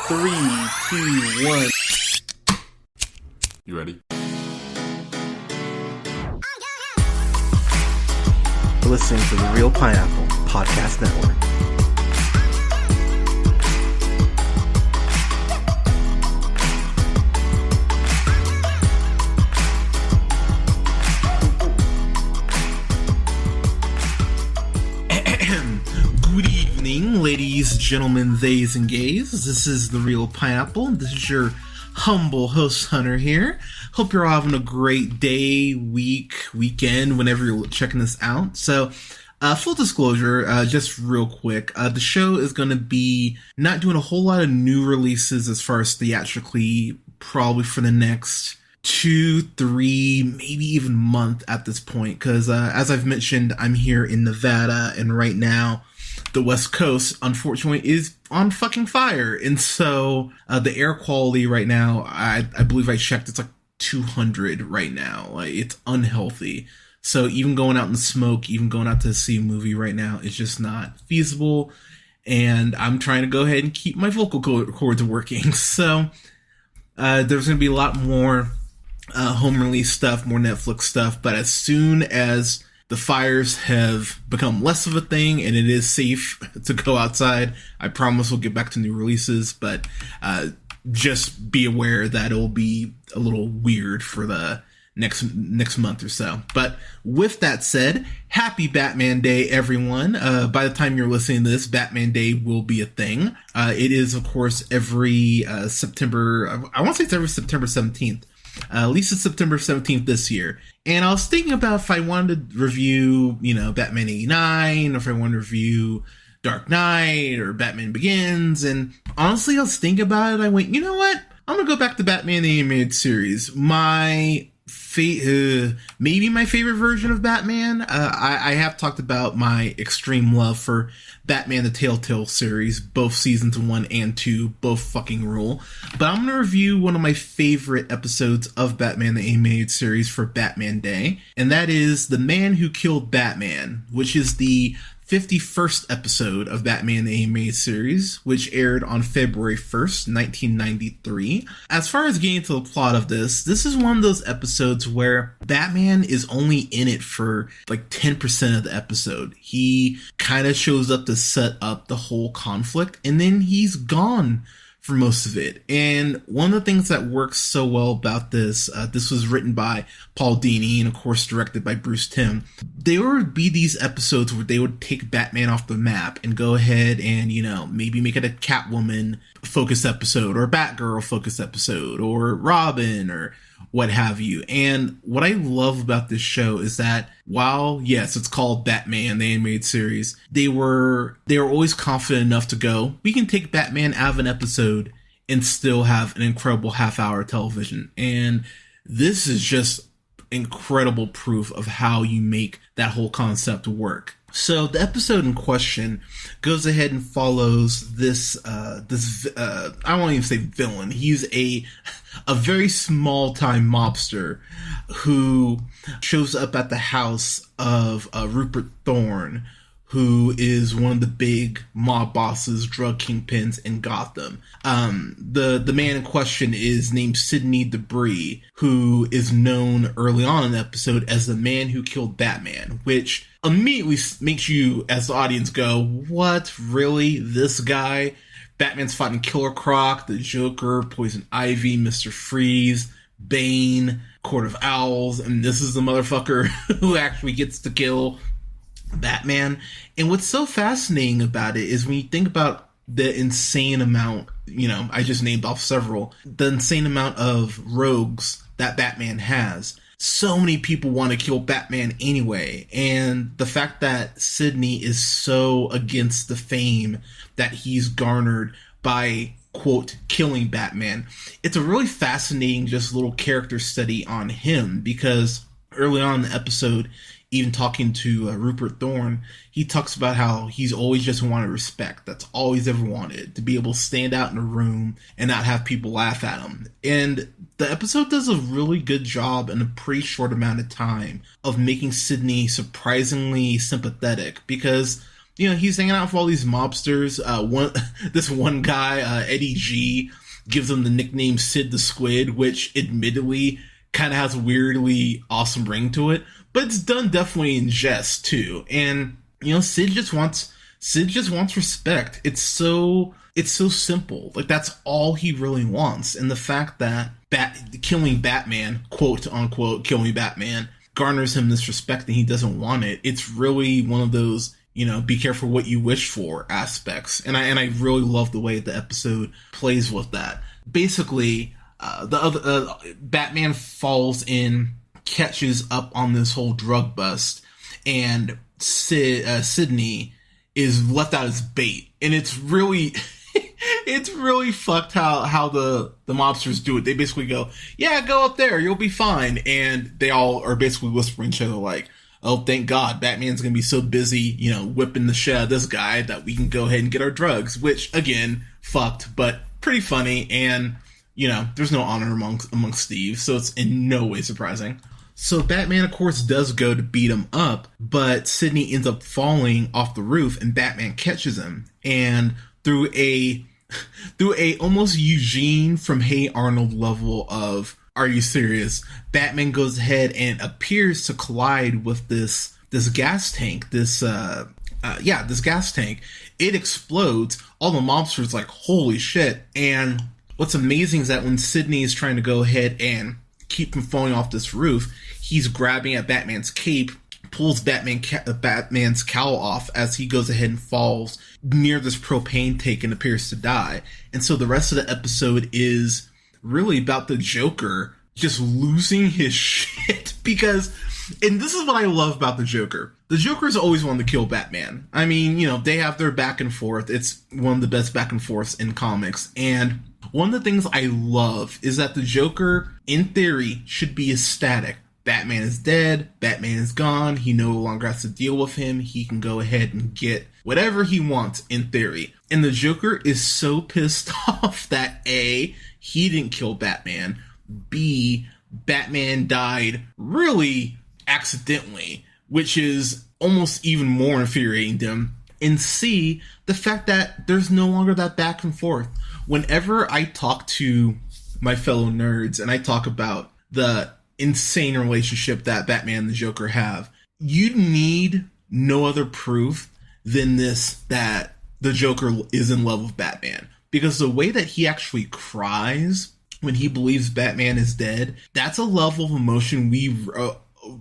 3, 2, 1. You ready? You're listening to the Real Pineapple Podcast Network. Good evening, ladies, gentlemen, theys, and gays. This is the Real Pineapple. This is your humble host, Hunter, here. Hope you're all having a great day, week, weekend, whenever you're checking this out. So, full disclosure, just real quick, the show is going to be not doing a whole lot of new releases as far as theatrically, probably for the next 2, 3, maybe even month at this point, because as I've mentioned, I'm here in Nevada, and right now the West Coast, unfortunately, is on fucking fire. And so the air quality right now, I believe I checked, it's like 200 right now. Like, it's unhealthy. So even going out in the smoke, even going out to see a movie right now is just not feasible. And I'm trying to go ahead and keep my vocal cords working. So there's going to be a lot more home release stuff, more Netflix stuff. But as soon as the fires have become less of a thing and it is safe to go outside, I promise we'll get back to new releases, but just be aware that it'll be a little weird for the next month or so. But with that said, happy Batman Day, everyone. By the time you're listening to this, Batman Day will be a thing. It is, of course, every September, I want to say it's every September 17th. At least it's September 17th this year. And I was thinking about if I wanted to review, Batman 89, or if I wanted to review Dark Knight or Batman Begins. And honestly, I was thinking about it. I went, you know what? I'm going to go back to Batman the Animated Series. Maybe my favorite version of Batman. I have talked about my extreme love for Batman the Telltale series, both seasons 1 and 2, both fucking rule. But I'm going to review one of my favorite episodes of Batman the Animated Series for Batman Day, and that is The Man Who Killed Batman, which is the 51st episode of Batman the Animated Series, which aired on February 1st, 1993. As far as getting to the plot of this is one of those episodes where Batman is only in it for like 10% of the episode. He kind of shows up to set up the whole conflict, and then he's gone for most of it. And one of the things that works so well about this was written by Paul Dini and of course directed by Bruce Timm. There would be these episodes where they would take Batman off the map and go ahead and, maybe make it a Catwoman focused episode or a Batgirl focused episode or Robin or what have you. And what I love about this show is that while, yes, it's called Batman, the Animated Series, they were always confident enough to go, we can take Batman out of an episode and still have an incredible half-hour television. And this is just incredible proof of how you make that whole concept work. So the episode in question goes ahead and follows this I won't even say villain. He's a very small time mobster who shows up at the house of Rupert Thorne, who is one of the big mob bosses, drug kingpins in Gotham. The man in question is named Sidney Debris, who is known early on in the episode as the Man Who Killed Batman, which immediately makes you, as the audience, go, what? Really? This guy? Batman's fighting Killer Croc, the Joker, Poison Ivy, Mr. Freeze, Bane, Court of Owls, and this is the motherfucker who actually gets to kill Batman. And what's so fascinating about it is when you think about the insane amount, I just named off several, the insane amount of rogues that Batman has. So many people want to kill Batman anyway, and the fact that Sidney is so against the fame that he's garnered by, quote, killing Batman, it's a really fascinating just little character study on him, because early on in the episode, even talking to Rupert Thorne, he talks about how he's always just wanted respect. That's all he's ever wanted, to be able to stand out in a room and not have people laugh at him. And the episode does a really good job in a pretty short amount of time of making Sidney surprisingly sympathetic, because he's hanging out with all these mobsters. This one guy, Eddie G, gives him the nickname Sid the Squid, which admittedly kind of has a weirdly awesome ring to it, but it's done definitely in jest too. And Sid just wants respect. It's so simple. Like, that's all he really wants. And the fact that killing Batman, quote unquote killing Batman, garners him this respect and he doesn't want it, it's really one of those be careful what you wish for aspects. And I really love the way the episode plays with that. Basically, Batman falls in, catches up on this whole drug bust, and Sydney is left out as bait. And it's really it's really fucked how the mobsters do it. They basically go, yeah, go up there, you'll be fine. And they all are basically whispering to each other like, oh, thank God, Batman's gonna be so busy, whipping the shit out of this guy that we can go ahead and get our drugs. Which, again, fucked, but pretty funny. And, there's no honor amongst thieves, so it's in no way surprising. So Batman, of course, does go to beat him up, but Sydney ends up falling off the roof, and Batman catches him. And through a almost Eugene from Hey Arnold level of, are you serious? Batman goes ahead and appears to collide with this gas tank. This gas tank. It explodes. All the mobsters like, holy shit. And what's amazing is that when Sydney is trying to go ahead and keep from falling off this roof, he's grabbing at Batman's cape, pulls Batman's cowl off as he goes ahead and falls near this propane tank and appears to die. And so the rest of the episode is really about the Joker just losing his shit because, and this is what I love about the Joker. The Joker's always wanted to kill Batman. I mean, they have their back and forth. It's one of the best back and forths in comics. And one of the things I love is that the Joker, in theory, should be ecstatic. Batman is dead. Batman is gone. He no longer has to deal with him. He can go ahead and get whatever he wants, in theory. And the Joker is so pissed off that A, he didn't kill Batman. B, Batman died really accidentally, which is almost even more infuriating to him. And C, the fact that there's no longer that back and forth. Whenever I talk to my fellow nerds and I talk about the insane relationship that Batman and the Joker have, you need no other proof than this, that the Joker is in love with Batman. Because the way that he actually cries when he believes Batman is dead, that's a level of emotion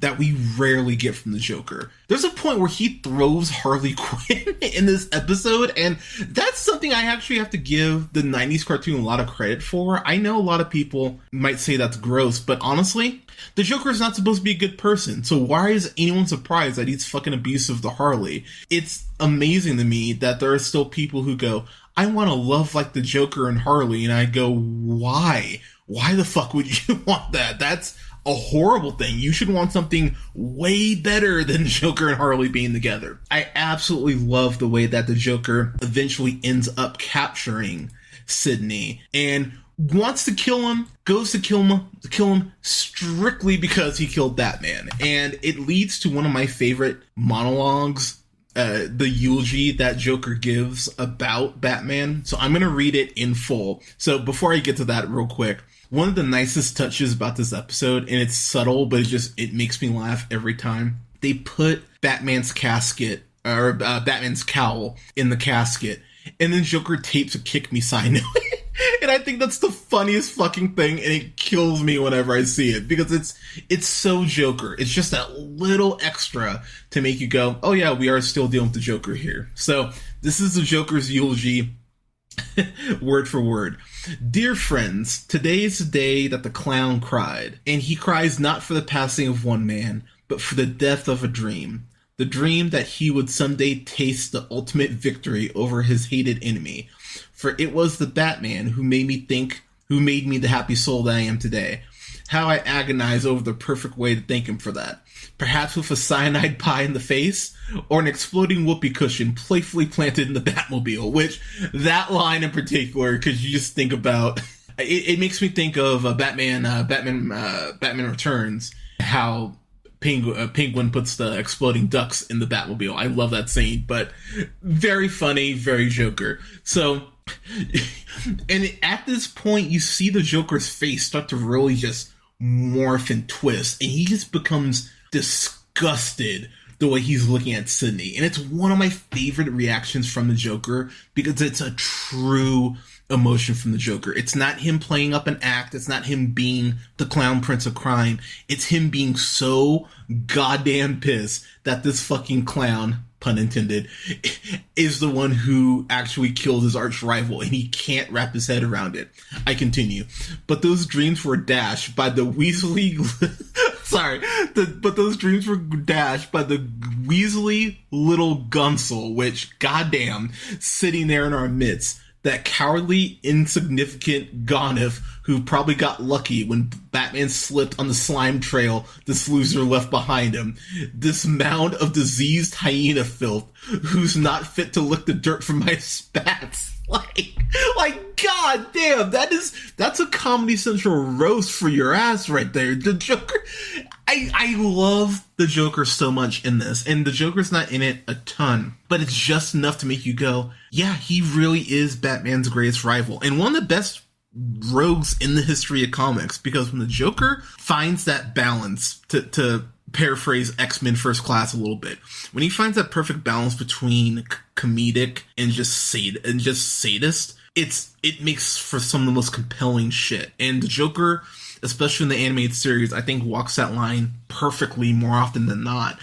that we rarely get from the Joker. There's a point where he throws Harley Quinn in this episode, and that's something I actually have to give the 90s cartoon a lot of credit for. I know a lot of people might say that's gross, but honestly, the Joker is not supposed to be a good person, so why is anyone surprised that he's fucking abusive to Harley? It's amazing to me that there are still people who go, I want to love like the Joker and Harley, and I go, why? Why the fuck would you want that? That's a horrible thing. You should want something way better than Joker and Harley being together. I absolutely love the way that the Joker eventually ends up capturing Sydney and wants to kill him, goes to kill him strictly because he killed Batman. And it leads to one of my favorite monologues, the eulogy that Joker gives about Batman. So I'm going to read it in full. So before I get to that real quick, one of the nicest touches about this episode, and it's subtle, but it makes me laugh every time. They put Batman's casket, or Batman's cowl in the casket, and then Joker tapes a kick me sign to it. And I think that's the funniest fucking thing, and it kills me whenever I see it, because it's so Joker. It's just that little extra to make you go, oh yeah, we are still dealing with the Joker here. So this is the Joker's eulogy, word for word. Dear friends, today is the day that the clown cried, and he cries not for the passing of one man, but for the death of a dream. The dream that he would someday taste the ultimate victory over his hated enemy. For it was the Batman who made me the happy soul that I am today. How I agonize over the perfect way to thank him for that. Perhaps with a cyanide pie in the face, or an exploding whoopee cushion playfully planted in the Batmobile, which, that line in particular, because you just think about, it makes me think of Batman Returns, how Penguin puts the exploding ducks in the Batmobile. I love that scene, but very funny, very Joker. So, and at this point, you see the Joker's face start to really just morph and twist, and he just becomes disgusted the way he's looking at Sydney. And it's one of my favorite reactions from the Joker because it's a true emotion from the Joker. It's not him playing up an act. It's not him being the clown prince of crime. It's him being so goddamn pissed that this fucking clown, pun intended, is the one who actually killed his arch rival, and he can't wrap his head around it. I continue. But those dreams were dashed by the Weasley... but those dreams were dashed by the Weasley little Gunsel, which, goddamn, sitting there in our midst. That cowardly, insignificant Gonif who probably got lucky when Batman slipped on the slime trail this loser left behind him. This mound of diseased hyena filth who's not fit to lick the dirt from my spats. Like, god damn, that's a Comedy Central roast for your ass right there. The Joker, I love the Joker so much in this, and the Joker's not in it a ton, but it's just enough to make you go, yeah, he really is Batman's greatest rival, and one of the best rogues in the history of comics, because when the Joker finds that balance, to paraphrase X-Men First Class a little bit, when he finds that perfect balance between comedic and just sadist, it makes for some of the most compelling shit. And the Joker, especially in the animated series, I think walks that line perfectly more often than not.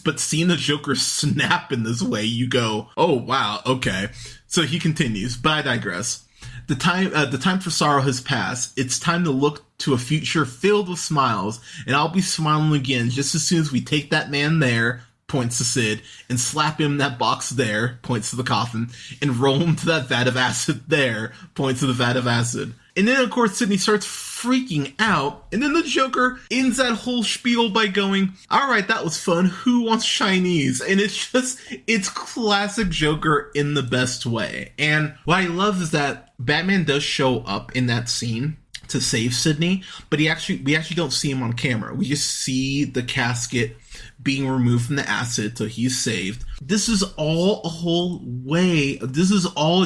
But seeing the Joker snap in this way, you go, oh wow, okay. So he continues, but I digress. The time for sorrow has passed. It's time to look to a future filled with smiles, and I'll be smiling again just as soon as we take that man there, points to Sid, and slap him in that box there, points to the coffin, and roll him to that vat of acid there, points to the vat of acid. And then, of course, Sydney starts freaking out, and then the Joker ends that whole spiel by going, alright, that was fun, who wants Chinese? And it's classic Joker in the best way. And what I love is that Batman does show up in that scene to save Sydney, but we actually don't see him on camera. We just see the casket being removed from the acid, so he's saved. This is all a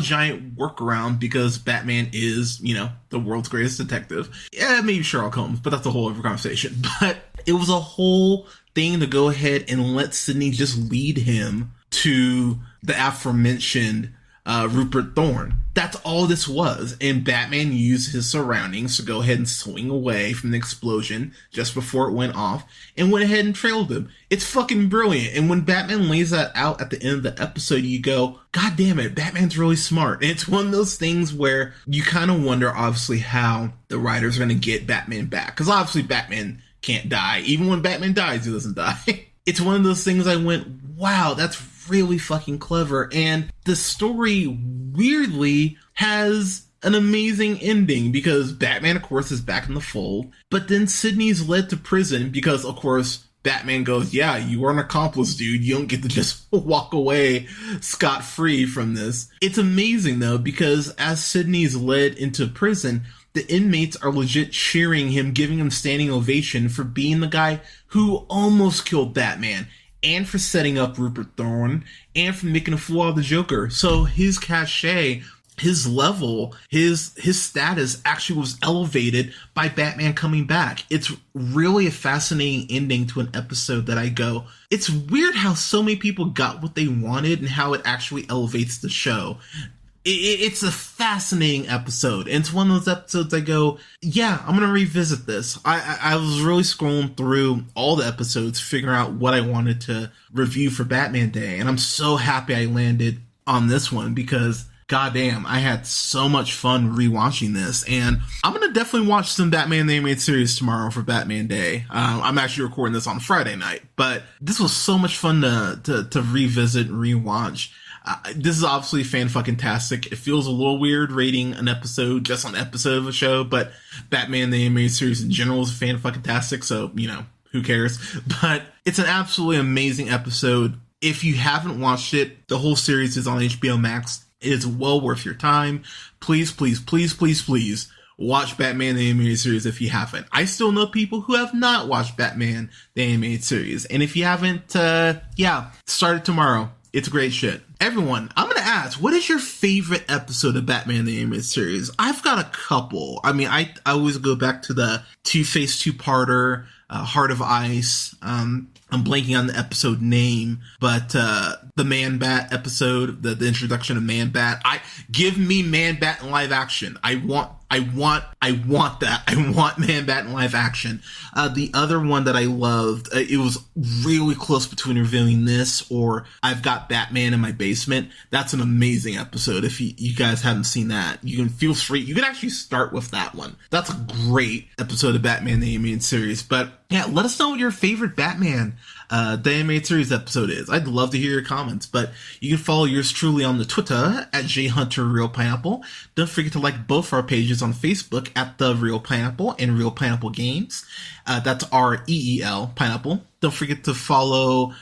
giant workaround because Batman is, the world's greatest detective. Yeah, maybe Sherlock Holmes, but that's a whole other conversation. But it was a whole thing to go ahead and let Sydney just lead him to the aforementioned Rupert Thorne. That's all this was, and Batman used his surroundings to go ahead and swing away from the explosion just before it went off, and went ahead and trailed him. It's fucking brilliant, and when Batman lays that out at the end of the episode, you go, god damn it, Batman's really smart. And it's one of those things where you kind of wonder, obviously, how the writers are going to get Batman back, because obviously Batman can't die. Even when Batman dies, he doesn't die. It's one of those things I went, wow, that's really fucking clever. And the story weirdly has an amazing ending because Batman, of course, is back in the fold, but then Sydney's led to prison because, of course, Batman goes, yeah, you are an accomplice, dude. You don't get to just walk away scot-free from this. It's amazing, though, because as Sydney's led into prison, the inmates are legit cheering him, giving him standing ovation for being the guy who almost killed Batman, and for setting up Rupert Thorne, and for making a fool out of the Joker. So his cachet, his level, his status actually was elevated by Batman coming back. It's really a fascinating ending to an episode that I go, it's weird how so many people got what they wanted and how it actually elevates the show. It's a fascinating episode. And it's one of those episodes I go, yeah, I'm going to revisit this. I was really scrolling through all the episodes, figuring out what I wanted to review for Batman Day. And I'm so happy I landed on this one because, goddamn, I had so much fun rewatching this. And I'm going to definitely watch some Batman the Animated Series tomorrow for Batman Day. I'm actually recording this on Friday night. But this was so much fun to revisit and rewatch. This is obviously fan-fucking-tastic. It feels a little weird rating an episode just on an episode of a show, but Batman the Animated Series in general is fan-fucking-tastic, so, who cares? But it's an absolutely amazing episode. If you haven't watched it, the whole series is on HBO Max. It is well worth your time. Please, please, please, please, please watch Batman the Animated Series if you haven't. I still know people who have not watched Batman the Animated Series. And if you haven't, start it tomorrow. It's great shit. Everyone, I'm going to ask, what is your favorite episode of Batman the Animated Series? I've got a couple. I mean, I always go back to the Two-Face two-parter, Heart of Ice. I'm blanking on the episode name, but the Man-Bat episode, the introduction of Man-Bat. Give me Man-Bat in live action. I want that. I want Man-Bat in live action. The other one that I loved, it was really close between reviewing this or I've Got Batman in My Basement. That's an amazing episode. If you guys haven't seen that, you can feel free. You can actually start with that one. That's a great episode of Batman the Animated Series. But yeah, let us know what your favorite Batman the Animated Series episode is. I'd love to hear your comments, but you can follow yours truly on the Twitter at JHunterRealPineapple. Don't forget to like both our pages on Facebook at The Real Pineapple and Real Pineapple Games. That's REEL Pineapple. Don't forget to follow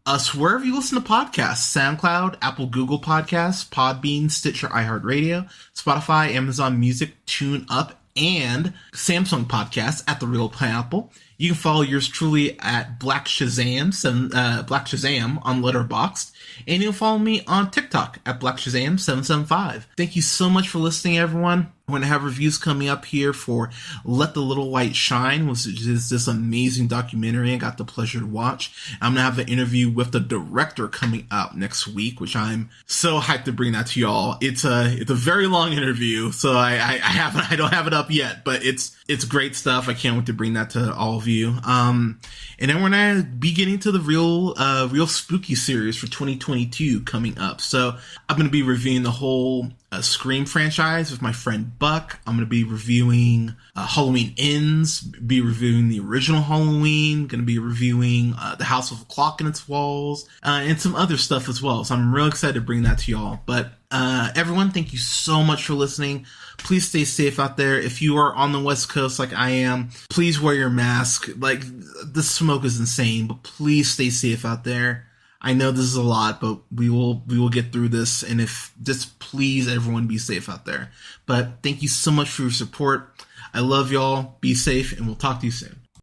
us wherever you listen to podcasts: SoundCloud, Apple, Google Podcasts, Podbean, Stitcher, iHeartRadio, Spotify, Amazon Music, TuneUp, and Samsung Podcasts at The Real Pineapple. You can follow yours truly at Black Shazam on Letterboxd, and you can follow me on TikTok at Black Shazam 775. Thank you so much for listening, everyone. I'm going to have reviews coming up here for Let the Little Light Shine, which is this amazing documentary I got the pleasure to watch. I'm going to have an interview with the director coming up next week, which I'm so hyped to bring that to y'all. It's a very long interview, so I don't have it up yet, but it's great stuff. I can't wait to bring that to all of you. And then we're going to be getting to the real spooky series for 2022 coming up. So I'm going to be reviewing the whole Scream franchise with my friend Buck. I'm going to be reviewing Halloween Ends, be reviewing the original Halloween, going to be reviewing The House with a Clock in Its Walls, and some other stuff as well. So I'm real excited to bring that to y'all. But everyone, thank you so much for listening. Please stay safe out there. If you are on the West Coast like I am, please wear your mask. Like, the smoke is insane, but please stay safe out there. I know this is a lot, but we will get through this. And if just please, everyone, be safe out there. But thank you so much for your support. I love y'all. Be safe, and we'll talk to you soon.